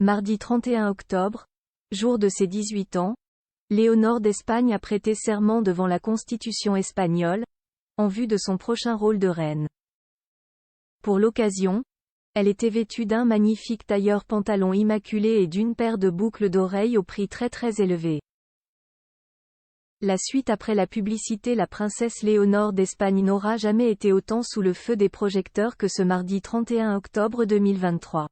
Mardi 31 octobre, jour de ses 18 ans, Léonore d'Espagne a prêté serment devant la Constitution espagnole, en vue de son prochain rôle de reine. Pour l'occasion, elle était vêtue d'un magnifique tailleur pantalon immaculé et d'une paire de boucles d'oreilles au prix très élevé. La suite après la publicité. La princesse Léonore d'Espagne n'aura jamais été autant sous le feu des projecteurs que ce mardi 31 octobre 2023.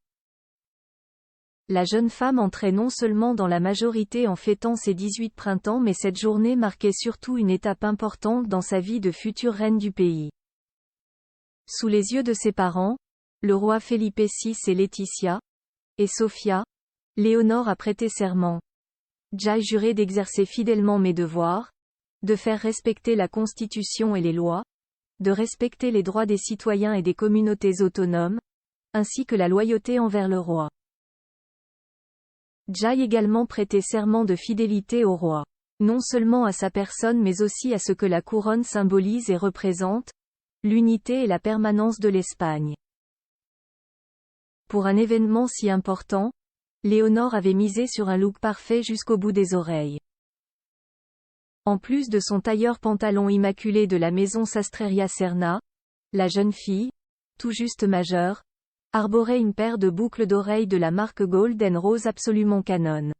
La jeune femme entrait non seulement dans la majorité en fêtant ses 18 printemps, mais cette journée marquait surtout une étape importante dans sa vie de future reine du pays. Sous les yeux de ses parents, le roi Felipe VI et Laetitia, et Sofia, Léonore a prêté serment. J'ai juré d'exercer fidèlement mes devoirs, de faire respecter la Constitution et les lois, de respecter les droits des citoyens et des communautés autonomes, ainsi que la loyauté envers le roi. J'ai également prêté serment de fidélité au roi, non seulement à sa personne mais aussi à ce que la couronne symbolise et représente, l'unité et la permanence de l'Espagne. Pour un événement si important, Léonore avait misé sur un look parfait jusqu'au bout des oreilles. En plus de son tailleur pantalon immaculé de la maison Sastreria Serna, la jeune fille, tout juste majeure, arborait une paire de boucles d'oreilles de la marque Golden Rose absolument canon.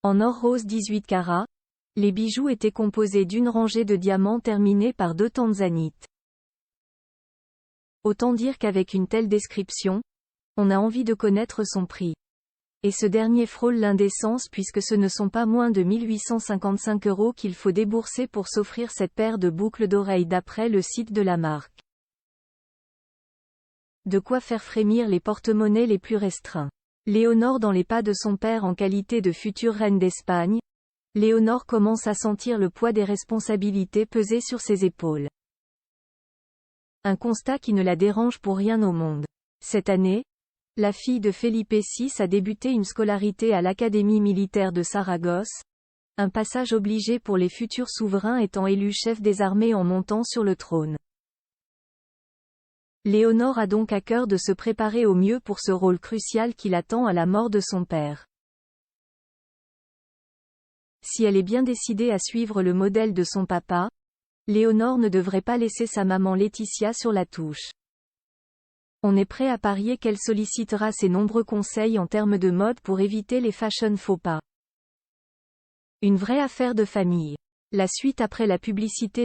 En or rose 18 carats, les bijoux étaient composés d'une rangée de diamants terminés par 2 tanzanites. Autant dire qu'avec une telle description, on a envie de connaître son prix. Et ce dernier frôle l'indécence puisque ce ne sont pas moins de 1855 € qu'il faut débourser pour s'offrir cette paire de boucles d'oreilles d'après le site de la marque. De quoi faire frémir les porte-monnaies les plus restreints. Léonore dans les pas de son père en qualité de future reine d'Espagne, Léonore commence à sentir le poids des responsabilités peser sur ses épaules. Un constat qui ne la dérange pour rien au monde. Cette année, la fille de Felipe VI a débuté une scolarité à l'Académie militaire de Saragosse, un passage obligé pour les futurs souverains étant élus chefs des armées en montant sur le trône. Léonore a donc à cœur de se préparer au mieux pour ce rôle crucial qui l'attend à la mort de son père. Si elle est bien décidée à suivre le modèle de son papa, Léonore ne devrait pas laisser sa maman Laetitia sur la touche. On est prêt à parier qu'elle sollicitera ses nombreux conseils en termes de mode pour éviter les fashion faux pas. Une vraie affaire de famille. La suite après la publicité.